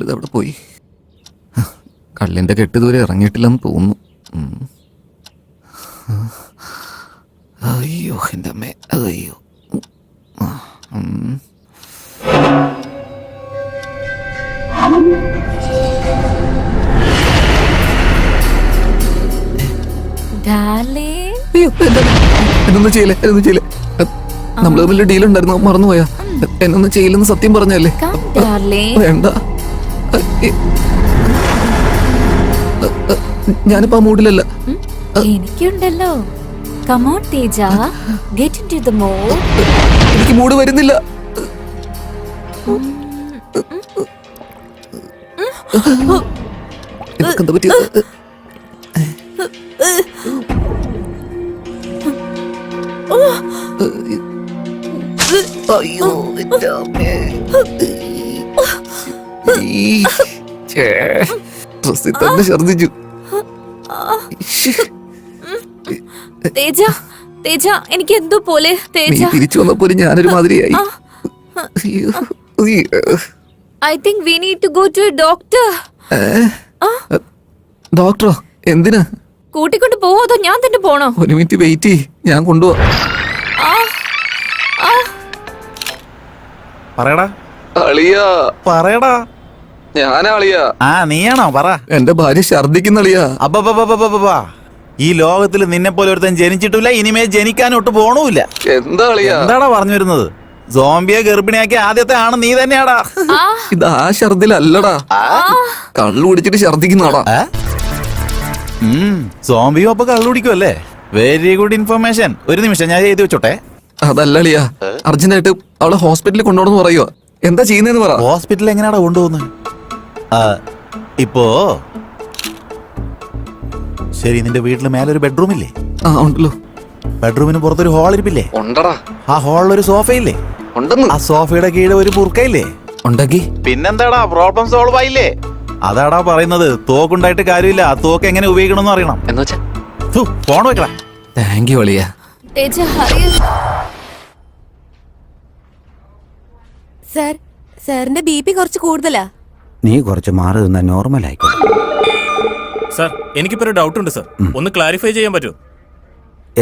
ഇവളിതവിടെ പോയി. കള്ളിൻ്റെ കെട്ട് ഇതുവരെ ഇറങ്ങിയിട്ടില്ലെന്ന് തോന്നുന്നു. അയ്യോ എൻ്റെ അമ്മേ, അയ്യോ. എന്നൊന്നും ചെയ്യില്ലേ, എന്നൊന്നും ചെയ്യില്ലേ. നമ്മൾ തമ്മിൽ ഡീലുണ്ടായിരുന്നു, മറന്നുപോയാ? എന്നൊന്നും ചെയ്യില്ലെന്ന് സത്യം പറഞ്ഞല്ലേ? വേണ്ട, ഞാനിപ്പോ ആ മൂഡിലല്ല. എനിക്കുണ്ടല്ലോ. Come on, Teja. Get into the mood. എനിക്ക് മൂഡ് വരുന്നില്ല. എന്താ പറ്റിയത്? അയ്യോ ഡ്രസ്സിൽ തന്നെ ഛർദിച്ചു. തേജ, തേജ, എനിക്ക് എന്തോ പോലെ. തേജ തിരിച്ചു വന്നപ്പോ ഞാനൊരു മാതിരിയായി. I think we need to go to a doctor. ഡോക്ടറോ? എന്തിനാ? കൂട്ടിക്കൊണ്ട് പോവോ അതോ ഞാൻ തന്നെ പോണോ? ഒരു മിനിറ്റ് വെയിറ്റ് ചെയ്യ്, ഞാൻ കൊണ്ടുപോവാ. പറയടാ അളിയാ, പറയടാ. ഞാനാ അളിയാ. നീയാണോ? പറ. എന്റെ ഭാര്യ ഛർദിക്കുന്ന അളിയാ. അബ്ബാ, ഈ ലോകത്തിൽ നിന്നെ പോലെ ഒരുത്തൻ ജനിച്ചിട്ടില്ല, ഇനിമേ ജനിക്കാനൊട്ട് പോണൂല്ല. എന്താ അളിയാ? എന്താടാ പറഞ്ഞു വരുന്നത്? സോംബിയെ ഗർഭിണിയാക്കി ആദ്യത്തെ ആണ് നീ തന്നെയാടാ. ഇത് ആ ഛർദിലല്ലടാ, കള്ളു കുടിച്ചിട്ട് ഛർദിക്കുന്നതാടാ. സോംബിയും അപ്പൊ കള്ളു കുടിക്കുമല്ലേ? Very good information. ഒരു നിമിഷം ഞാൻ എഴുതി വെച്ചോട്ടെ. അതല്ല അളിയാ, അർജന്റായിട്ട് അവളെ ഹോസ്പിറ്റലിൽ കൊണ്ടുപോകണമെന്ന് പറയുക. എന്താ ചെയ്യുന്നതെന്ന് പറ. ഹോസ്പിറ്റലിൽ എങ്ങനെയാടാ കൊണ്ടുപോകുന്നത്? ഇപ്പോ ശരി, നിന്റെ വീട്ടിൽ മേലൊരു ബെഡ്റൂം ഇല്ലേ? ഉണ്ടല്ലോ. ബെഡ്റൂമിന് പുറത്തൊരു ഹോൾ ഇരിപ്പില്ലേ? ഉണ്ടടാ. ആ ഹോളിലൊരു സോഫയില്ലേ? ഉണ്ടെന്ന്. ആ സോഫയുടെ കീഴിൽ ഒരു ബുർക്കയില്ലേ? ഉണ്ടാക്കി. പിന്നെന്താടാ, പ്രോബ്ലം സോൾവ് ആയില്ലേ? അതാടാ പറയുന്നത്. തോക്കുണ്ടായിട്ട് കാര്യമില്ല, ആ തോക്ക് എങ്ങനെ ഉപയോഗിക്കണമെന്ന് അറിയണം. ഫോൺ വെക്കടാ. താങ്ക് യു അളിയാ. സർ, സാറിന്റെ BP കുറച്ച് കൂടുതലാ. നീ കുറച്ച് മാറി നിന്നാ നോർമൽ ആയിക്കോ. സർ, എനിക്കിപ്പോ ഡൗട്ട് ഉണ്ട് സർ, ഒന്ന് ക്ലാരിഫൈ ചെയ്യാൻ പറ്റുമോ?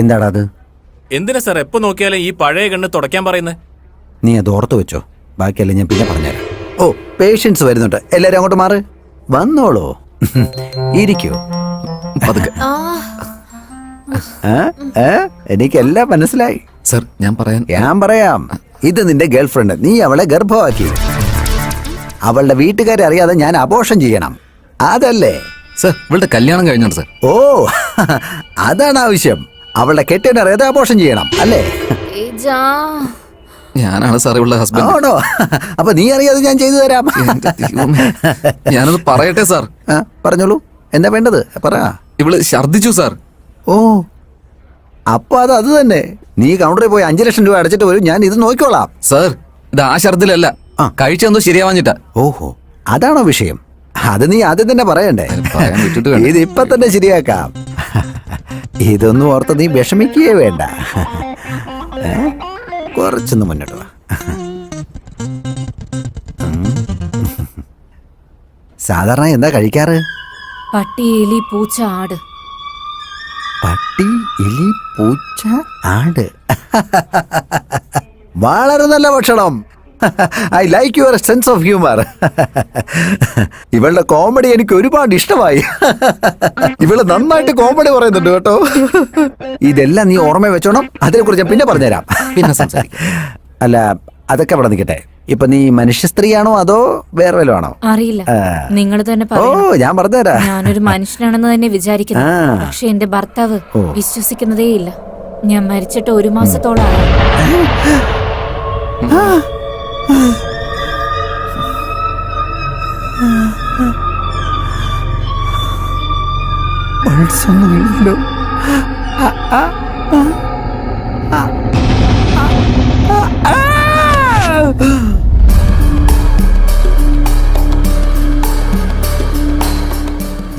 എന്താടാ അത്? എന്തിനാ സർ എപ്പോ നോക്കിയാലും ഈ പഴയ കണ്ണ് തുടയ്ക്കാൻ പറയുന്നത്? നീ അത് ഓർത്ത് വെച്ചോ, ബാക്കിയല്ല ഞാൻ പിന്നെ പറഞ്ഞുതരാം. ഓ, പേഷ്യൻസ് വരുന്നുണ്ട്, എല്ലാരും അങ്ങോട്ട് മാറ്. വന്നോളൂ, ഇരിക്കൂ. എനിക്കെല്ലാം മനസ്സിലായി സർ. ഞാൻ പറയാം. ഇത് നിന്റെ ഗേൾഫ്രണ്ട്. നീ അവളെ ഗർഭമാക്കി. അവളുടെ വീട്ടുകാരെ അറിയാതെ ഞാൻ അബോർഷൻ ചെയ്യണം, അതല്ലേ? സർ, ഇവളുടെ കല്യാണം കഴിഞ്ഞാണ് സർ. ഓ, അതാണ് ആവശ്യം. അവളുടെ കെട്ടിയനറിയാതെ അബോർഷൻ ചെയ്യണം, അല്ലേ? ഞാനാണ് സാർ ഇവളുടെ ഹസ്ബൻഡ്. ആണോ? അപ്പൊ നീ അറിയാതെ ഞാൻ ചെയ്തു തരാം. ഞാനത് പറയട്ടെ സാർ? പറഞ്ഞോളൂ, എന്താ വേണ്ടത് പറ. ഇവള് ഛർദിച്ചു സാർ. ഓ, അപ്പൊ അത് തന്നെ. നീ കൗണ്ടറിൽ പോയി 5 ലക്ഷം രൂപ അടച്ചിട്ട് വരും, ഞാൻ ഇത് നോക്കിക്കോളാം. സാർ, ഇത് ആ ഛർദിലല്ല, കഴിച്ചെന്തോ ശരിയാവാഞ്ഞിട്ടാ. ഓഹോ, അതാണോ വിഷയം? അത് നീ ആദ്യം തന്നെ പറയണ്ടേ? ഇത് ഇപ്പൊ തന്നെ ശരിയാക്കാം. ഇതൊന്നും ഓർത്ത് നീ വിഷമിക്കുകയേ വേണ്ട. കുറച്ചൊന്ന് മുന്നോട്ട് വാ. സാധാരണ എന്താ കഴിക്കാറ്? പട്ടി, എലി, പൂച്ച, ആട്. പട്ടി, എലി, പൂച്ച, ആട്. വളരെ നല്ല ഭക്ഷണം. I like your sense of humour. ഇവളുടെ കോമഡി എനിക്ക് ഒരുപാട് ഇഷ്ടമായി. ഇവള് നന്നായിട്ട് കോമഡി പറയുന്നുണ്ട് കേട്ടോ. ഇതെല്ലാം നീ ഓർമ്മ വെച്ചോണം. അതിനെ കുറിച്ച് ഞാൻ പിന്നെ പറഞ്ഞുതരാം. പിന്നെ സംസാരിക്കാം. അല്ല, അതൊക്കെ അവിടെ നിൽക്കട്ടെ. ഇപ്പൊ നീ മനുഷ്യ സ്ത്രീയാണോ അതോ വേറെ വല്ലതും ആണോ? അറിയില്ല, നിങ്ങൾ തന്നെ ഓ, ഞാൻ പറഞ്ഞുതരാം. ഞാനൊരു മനുഷ്യനാണെന്ന് തന്നെ വിചാരിക്കുന്നു. പക്ഷെ എന്റെ ഭർത്താവ് വിശ്വസിക്കുന്നതേ ഇല്ല. ഞാൻ മരിച്ചിട്ട് 1 മാസത്തോളായി.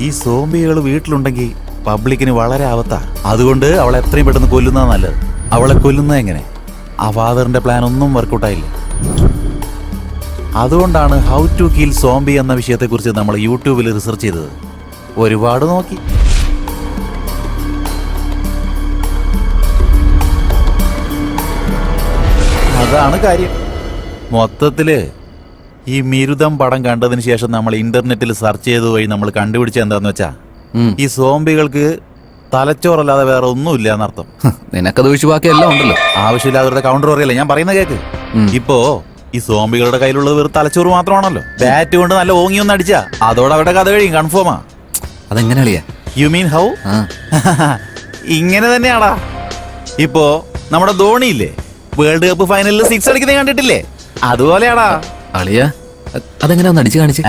ഈ സോംബികൾ വീട്ടിലുണ്ടെങ്കിൽ പബ്ലിക്കിന് വളരെ ആവത്താ. അതുകൊണ്ട് അവളെ എത്രയും പെട്ടെന്ന് കൊല്ലുന്നതാ നല്ലത്. അവളെ കൊല്ലുന്നത് എങ്ങനെ? ആ ഫാദറിന്റെ പ്ലാൻ ഒന്നും വർക്കൗട്ടായില്ല. അതുകൊണ്ടാണ് ഹൗ ടു കിൽ സോംബി എന്ന വിഷയത്തെക്കുറിച്ച് നമ്മൾ യൂട്യൂബിൽ റിസർച്ച് ചെയ്തത്. ഒരുപാട് നോക്കി. അതാണ് കാര്യം. മൊത്തത്തില് ഈ മിരുതം പടം കണ്ടതിന് ശേഷം നമ്മൾ ഇന്റർനെറ്റിൽ സെർച്ച് ചെയ്ത വഴി നമ്മൾ കണ്ടുപിടിച്ച എന്താന്ന് വെച്ചാ ഈ സോംബികൾക്ക് തലച്ചോറല്ലാതെ വേറെ ഒന്നുമില്ല എന്നർത്ഥം. നിനക്കത് ഒഴിച്ചു ബാക്കി എല്ലാം ഉണ്ടല്ലോ. ആവശ്യമില്ലാതെ കൗണ്ടർ പറയല്ലേ ഞാൻ പറയുന്ന കേക്ക്. ഇപ്പോ ഈ സോംബികളുടെ കയ്യിലുള്ളത് വെറും തലച്ചോറ് മാത്രമാണല്ലോ. ബാറ്റ് കൊണ്ട് നല്ല ഓങ്ങിയൊന്നും അടിച്ചാ അതോടെ അവരുടെ കഥ കഴിയും, കൺഫേമാ. അതെങ്ങനെ അളിയാ? You mean how? ഇങ്ങനെ തന്നെയാടാ. ഇപ്പോ നമ്മുടെ ധോണിയില്ലേ, വേൾഡ് കപ്പ് ഫൈനലിൽ 6 അടിക്കുന്നത് കണ്ടിട്ടില്ലേ? അതുപോലെയാടാ അളിയാ. അതെങ്ങനെയാ ഒന്ന് അടിച്ചു കാണിച്ച്?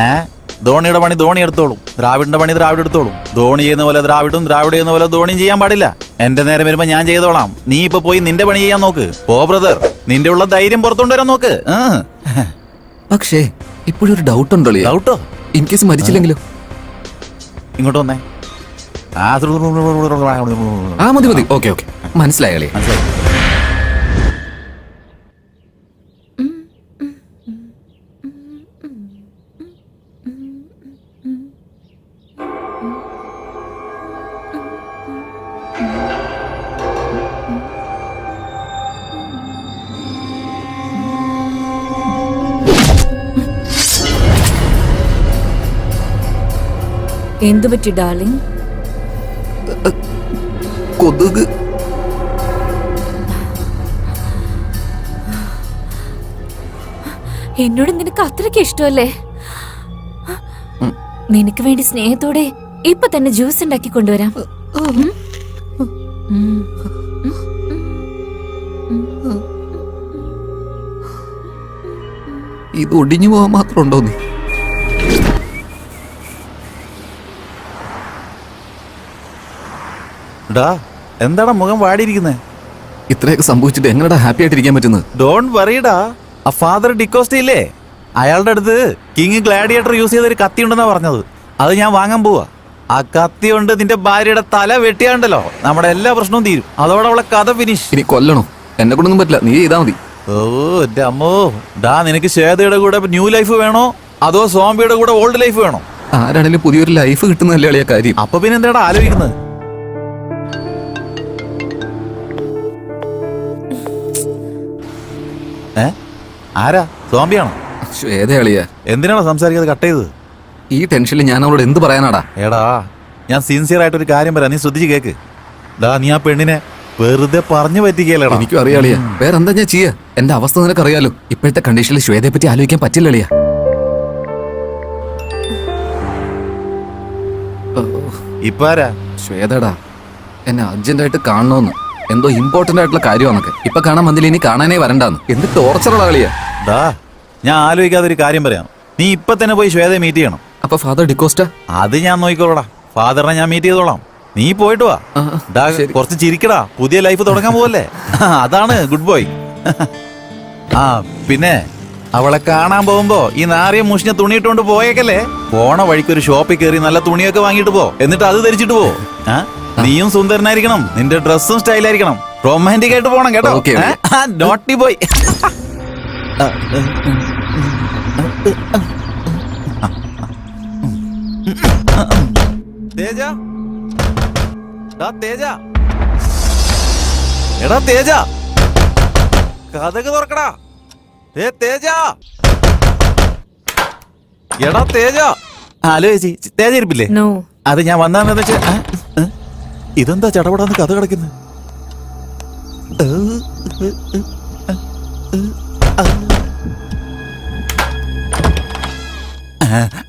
ധോണിയുടെ പണി ധോണി എടുത്തോളും, ദ്രാവിഡിന്റെ പണി ദ്രാവിഡ് എടുത്തോളും. ധോണി ചെയ്യുന്ന പോലെ ദ്രാവിഡും, ദ്രാവിഡ് ചെയ്യുന്ന പോലെ ധോണിയും ചെയ്യാൻ പാടില്ല. എന്റെ നേരം വരുമ്പോ ഞാൻ ചെയ്തോളാം. നീ ഇപ്പൊ പോയി നിന്റെ പണി ചെയ്യാൻ നോക്ക്. പോ ബ്രദർ, നിന്റെ ഉള്ള ധൈര്യം പുറത്തുകൊണ്ടുവരാൻ നോക്ക്. പക്ഷേ ഇപ്പോഴും ഒരു ഡൗട്ട് ഉണ്ടോ അളിയാ? ഡൗട്ടോ? ഇൻ കേസ് മരിച്ചില്ലെങ്കിലോ? ഇങ്ങോട്ട് വന്നേ. മതി മതി. ഓക്കെ ഓക്കെ, മനസ്സിലായി അളിയാ. മനസ്സിലായി. എന്തു പറ്റി ഡാർലിംഗ്? കൊതുക്. എന്നോട് നിനക്ക് അത്രയ്ക്ക് ഇഷ്ടമല്ലേ? നിനക്ക് വേണ്ടി സ്നേഹത്തോടെ ഇപ്പൊ തന്നെ ജ്യൂസ് ഉണ്ടാക്കി കൊണ്ടുവരാം. ഇത് ഒടിഞ്ഞു പോകാൻ മാത്രം ഉണ്ടോ നീ? എന്താടാ മുഖം വാടിയിരിക്കുന്നേ? ഇത്രയൊക്കെ സംഭവിച്ചിട്ട് എങ്ങനെയാ ഹാപ്പി ആയിട്ടിരിക്കാൻ പറ്റുന്നത്? ഡോണ്ട് വറീടാ. ആ ഫാദർ ഡിക്കോസ്റ്റ ഇല്ലേ, അയാളുടെ അടുത്ത് കിങ് ഗ്ലാഡിയേറ്റർ യൂസ് ചെയ്ത ഒരു കത്തി ഉണ്ടെന്നാ പറഞ്ഞത്. അത് ഞാൻ വാങ്ങാൻ പോവാ. ആ കത്തി കൊണ്ട് നിന്റെ ഭാര്യയുടെ തല വെട്ടിയാണ്ടല്ലോ നമ്മുടെ എല്ലാ പ്രശ്നവും തീരും. അതോടെ അവളെ കഥ ഫിനിഷ്. ഇനി കൊല്ലണോ? എന്നെ കൊണ്ടൊന്നും പറ്റില്ല, നീ ചെയ്താ മതി. ഓ എന്റെ അമ്മോ. നിനക്ക് ശ്വേതയുടെ കൂടെ ന്യൂ ലൈഫ് വേണോ അതോ സോംബിയുടെ കൂടെ ഓൾഡ് ലൈഫ് വേണോ? ആരാണെങ്കിലും പുതിയൊരു ലൈഫ് കിട്ടുന്നതല്ലേ അളിയാ കാര്യം. അപ്പൊ പിന്നെ എന്താടാ ആലോചിക്കുന്നത്? ആരാ? സോംബിയാണോ? ശ്വേതയാളിയാ. എന്തിനാണോ സംസാരിക്കാതെ കട്ട് ചെയ്തത്? ഈ ടെൻഷനിൽ ഞാൻ അവളോട് എന്ത് പറയാനാടാ? എടാ ഞാൻ സിൻസിയർ ആയിട്ടൊരു കാര്യം പറയാം, നീ ശ്രദ്ധിച്ച് കേക്ക്. നീ ആ പെണ്ണിനെ വെറുതെ പറഞ്ഞു പറ്റിക്കല്ലേടാ. എനിക്കും അറിയാളിയാ, വേറെ എന്താ ഞാൻ ചെയ്യാ? എന്റെ അവസ്ഥ നിനക്ക് അറിയാലോ. ഇപ്പോഴത്തെ കണ്ടീഷനിൽ ശ്വേതയെ പറ്റി ആലോചിക്കാൻ പറ്റില്ലളിയാ. ഇപ്പൊ ആരാ? ശ്വേതടാ, എന്നെ അർജന്റായിട്ട് കാണണോന്ന്, എന്തോ ഇമ്പോർട്ടന്റ് ആയിട്ടുള്ള കാര്യമാണൊക്കെ. ഇപ്പൊ കാണാൻ വന്നില്ല, ഇനി കാണാനേ വരണ്ടാന്ന്. എന്ത് ടോർച്ചറുള്ള കളിയാ. ഞാൻ ആലോചിക്കാതെ ഒരു കാര്യം പറയാം. നീ ഇപ്പൊ തന്നെ പോയി ശ്വേതയെ മീറ്റ് ചെയ്യണം. അപ്പൊ ഫാദർ ഡിക്കോസ്റ്റ? അത് ഞാൻ നോക്കിക്കോളാം. ഫാദറിനെ ഞാൻ മീറ്റ് ചെയ്തോളാം. നീ പോയിട്ട് വാ. കുറച്ച് ചിരിക്കടാ, പുതിയ ലൈഫ് തുടങ്ങാൻ പോവല്ലേ. അതാണ് ഗുഡ് ബോയ്. പിന്നെ അവളെ കാണാൻ പോകുമ്പോ ഈ നാറിയ മുഷിഞ്ഞ തുണിയിട്ടോണ്ട് പോയേക്കല്ലേ. പോണ വഴിക്ക് ഒരു ഷോപ്പിൽ കയറി നല്ല തുണിയൊക്കെ വാങ്ങിട്ട് പോ. എന്നിട്ട് അത് ധരിച്ചിട്ട് പോ. നീയും സുന്ദരനായിരിക്കണം, നിന്റെ ഡ്രസ്സും സ്റ്റൈലായിരിക്കണം, റൊമാൻറ്റിക് ആയിട്ട് പോണം കേട്ടോ. Naughty boy. തേജ, തേജ, എടാ തേജ, കഥക് തുറക്കടാ. തേജ, എടാ തേജ. ഹലോ ചേച്ചി, തേജ ഇരിപ്പില്ലേ? അത് ഞാൻ വന്നാന്ന് വെച്ചാ. ഇതെന്താ ചടപടാന്ന് കഥ കിടക്കുന്നത്?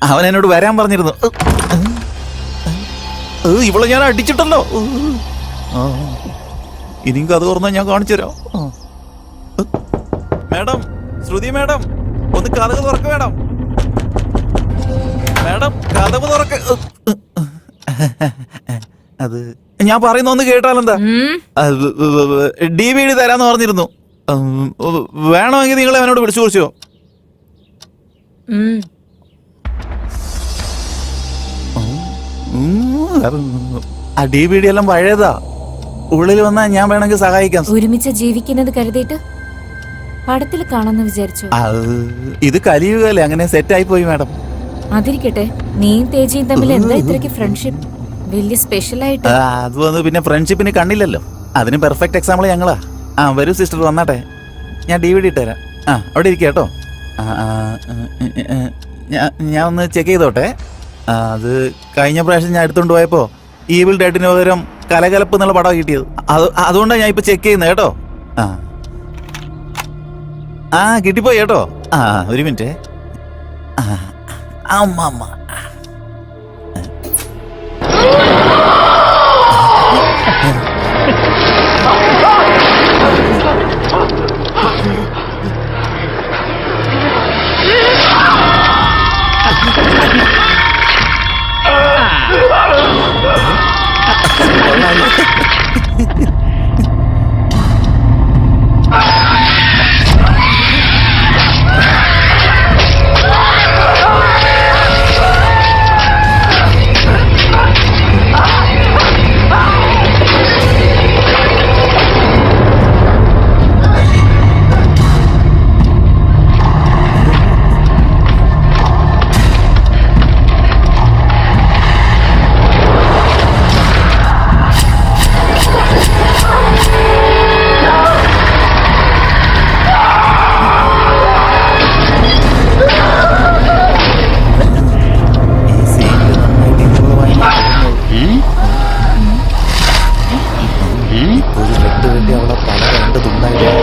അവൻ എന്നോട് വരാൻ പറഞ്ഞിരുന്നു. ഇവളെ ഞാൻ അടിച്ചിട്ടല്ലോ. ഇനിയും കഥ തുറന്നാ ഞാൻ കാണിച്ചു തരാം. മാഡം, ശ്രുതി മാഡം, ഒന്ന് കഥ തുറക്ക മാഡം. മാഡം കഥവ് തുറക്ക. അത് ഞാൻ പറയുന്ന ഒന്ന് കേട്ടാലെന്താ? DVD തരാന്ന് പറഞ്ഞിരുന്നു. വേണമെങ്കിൽ നിങ്ങൾ അവനോട് വിളിച്ചു കുറിച്ചോ. ആ DVD എല്ലാം പഴയതാ. ഉള്ളിൽ വന്നാ ഞാൻ വേണമെങ്കിൽ സഹായിക്കാം. ഒരുമിച്ച് ജീവിക്കുന്നത് കരുതിയിട്ട് പടത്തിൽ കാണാന്ന് വിചാരിച്ചു. ഇത് കലിയുകയല്ലേ, അങ്ങനെ സെറ്റ് ആയി പോയി മാഡം. അതിരിക്കട്ടെ, നീയും തേജയും തമ്മിൽ എന്താ ഇത്രയ്ക്ക് ഫ്രണ്ട്ഷിപ്പ്? വലിയ സ്പെഷ്യൽ ആയിട്ട്. അത് വന്ന് പിന്നെ ഫ്രണ്ട്ഷിപ്പിന് കണ്ണില്ലല്ലോ, അതിന് പെർഫെക്റ്റ് എക്സാമ്പിൾ ഞങ്ങളാ. വരൂ സിസ്റ്റർ, വന്നാട്ടെ, ഞാൻ DVD ഇട്ടുതരാം. അവിടെ ഇരിക്കുക കേട്ടോ. ഞാൻ ഒന്ന് ചെക്ക് ചെയ്തോട്ടെ. അത് കഴിഞ്ഞ പ്രാവശ്യം ഞാൻ എടുത്തോണ്ട് പോയപ്പോ ഈവിൾ ഡെഡിന് പകരം കലകലപ്പ് എന്നുള്ള പടം കിട്ടിയത്. അതുകൊണ്ടാണ് ഞാൻ ഇപ്പൊ ചെക്ക് ചെയ്യുന്നത് കേട്ടോ. കിട്ടിപ്പോയി കേട്ടോ. ഒരു മിനിറ്റ്. അമ്മ അവളെ പല രണ്ട് തുണ്ടായിട്ട്